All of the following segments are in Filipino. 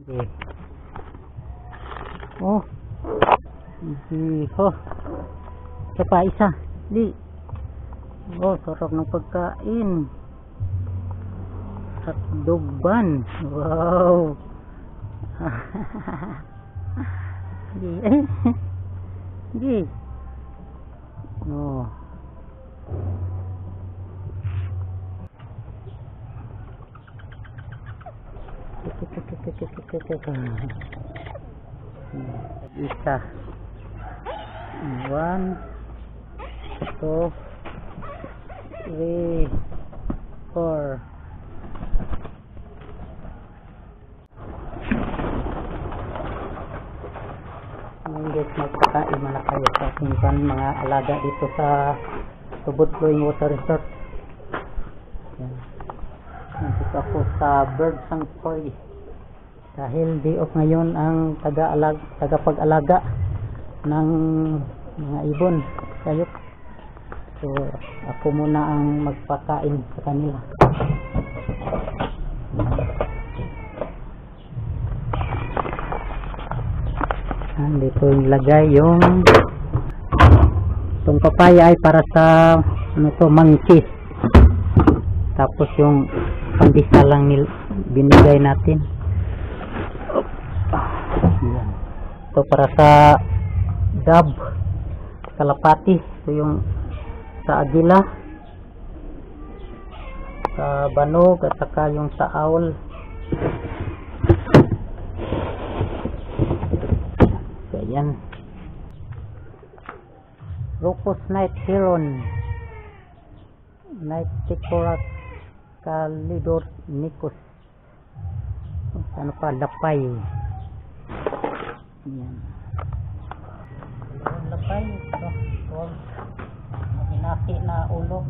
Okay. Oh. Hindi. Oh. Isa pa, isa. Di. Oh, sarap ng pagkain. Hotdogban. Wow. Di. Di. Oh. Isa. 1 2 3 4. Guys, magpakain muna kayo sa ating mga alaga dito sa Tubod Flowing Water Resort. Yan. Nandito ako sa bird sanctuary dahil day off ngayon ang tagapag-alaga ng mga ibon, sayop. So ako muna ang magpakain sa kanila. Dito ilagay yung itong papaya ay para sa ano to, monkeys. Tapos yung pandisa lang binigay natin. Ito para sa dab, kalapati. Ito yung sa agila, sa banog, at saka yung sa owl. So yan, Rufous Night Heron, Night Ticora Calidor Nicus, ano pa, lapay. Yan, lapay. Ito hinaki na ulo.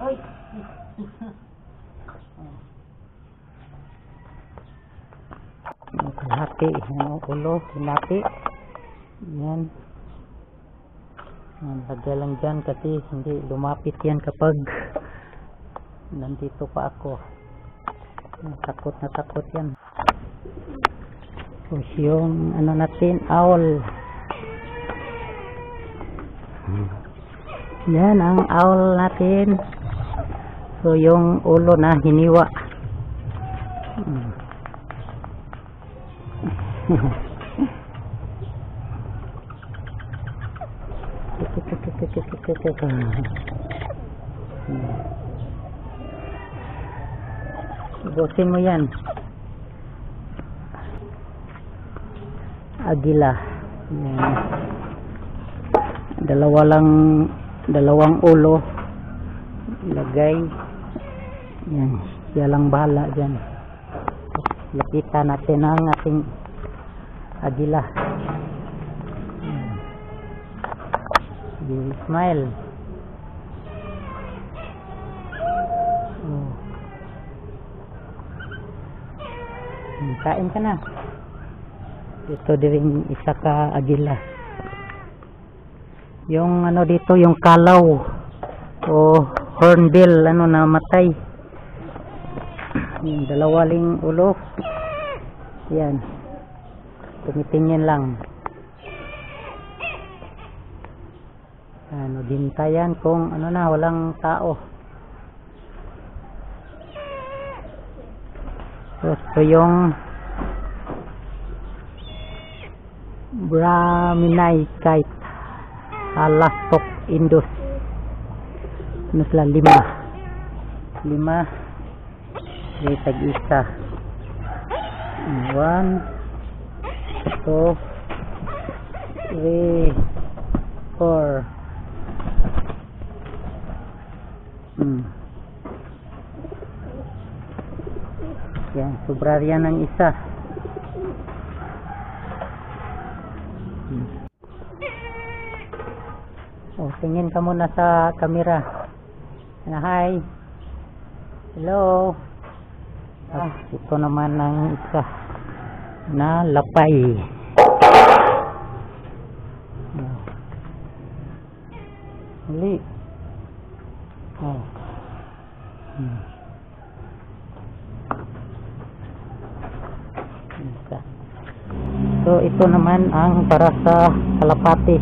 Oy. Hinati, ulo, hinati. Yan. Lagay lang dyan kasi hindi lumapit yan kapag nandito pa ako. Takot na takot yan. Tapos yung ano natin, owl. Yan ang owl natin. So yung ulo na hiniwa. Ibusin mo yan. Agila. Yan. Dalawang ulo. Ilagay. Yan. Siya lang bahala dyan. Lapitan natin ang ating agila. Smile. Kain ka na. Ito din isa ka agila. Yung ano dito, yung kalaw o hornbill, ano, na matay. Yung dalawaling ulo. Yan. Tumitingin lang. Ano, dintayan kung ano na, walang tao. Tapos ito yung Brahminai kite, Alastok Indus. Ano sila? 5. Okay, tag-isa. 1 2 3 4. Yan, sobra yan ng isa. Oh, tingin ka muna sa camera. Hi. Hello. Ito naman ang isa na lapay. Uli. Oh. Isa. So ito naman ang para sa kalapati.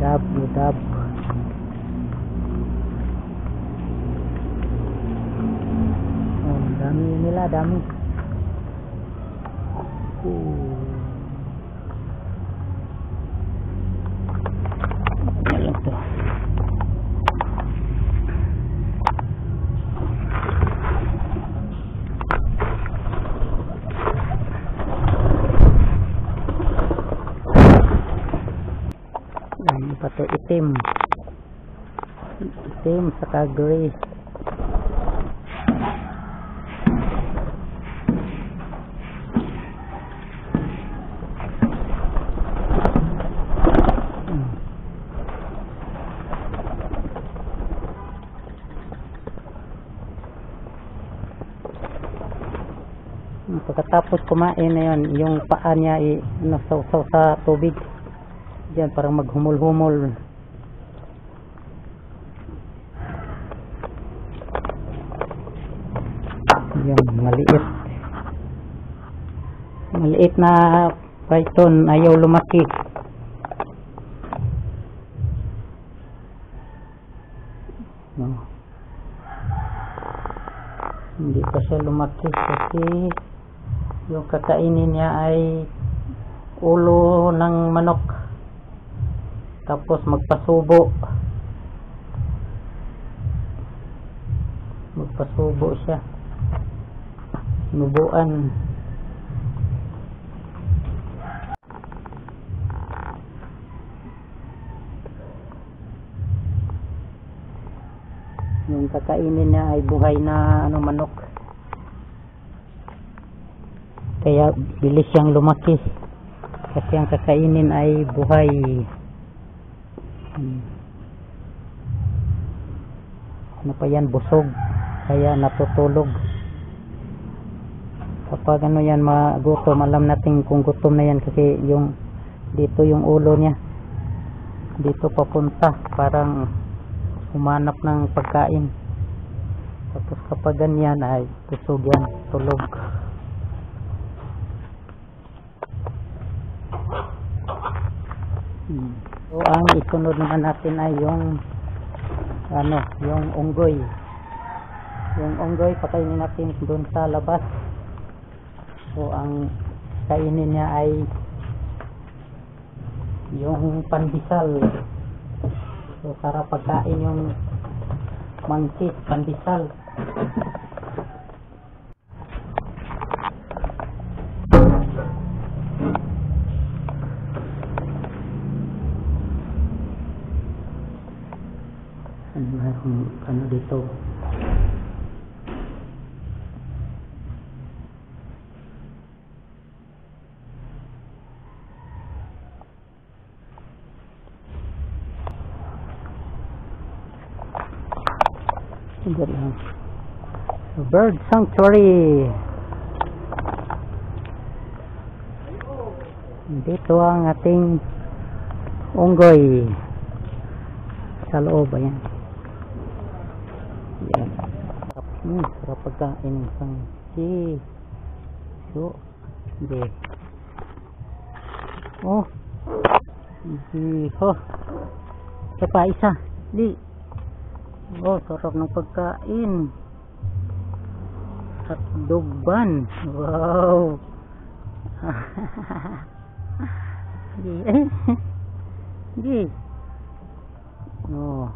Dab. Oh, dami nila, dami. Alam to. Ano pa to? Itim saka gray. Pagkatapos kumain na yun, yung paa niya nasawsaw sa tubig. Diyan, parang maghumol-humol. Yan, maliit na python, ayaw lumaki. No. Hindi pa siya lumaki kasi yung kakainin niya ay ulo ng manok, tapos magpasubo siya, nubuan. Yung kakainin niya ay buhay na manok, kaya bilis siyang lumaki kasi ang kakainin ay buhay. Ano pa yan, busog, kaya natutulog. Kapag yan magutom, alam natin kung gutom na yan kasi yung dito yung ulo niya dito papunta, parang humanap ng pagkain. Tapos kapag ganyan ay busog yan, tulog. So ang isunod naman natin ay yung unggoy. Yung unggoy pakainin natin doon sa labas. So ang kainin niya ay yung pandesal. So para pagkain yung mangkis, pandesal. Ano dito? Bird sanctuary. Dito ang ating unggoy sa loob. Ayan. Yan. Sarap pagkain ng sangki. So, hindi. Oh. Hindi. Oh. Ito pa isa. Di. Oh, sarap ng pagkain. Dugban. Wow. Di. Di. Oh.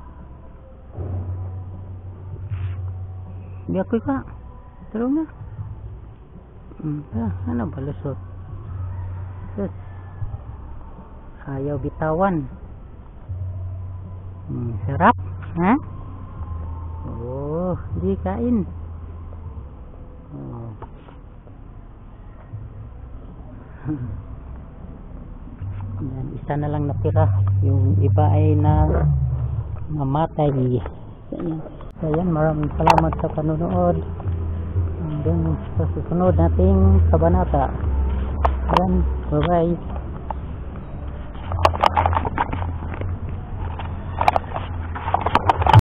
Di ako ka. Tulong na. Ano ba lusot? Sus. Ayaw bitawan. Sarap. Ha? Oh, di kain. Oh. Yan, isa na lang natira. Yung iba ay namatay. So yan, maraming salamat sa panonood. Hanggang sa susunod nating kabanata. Yan, bye bye.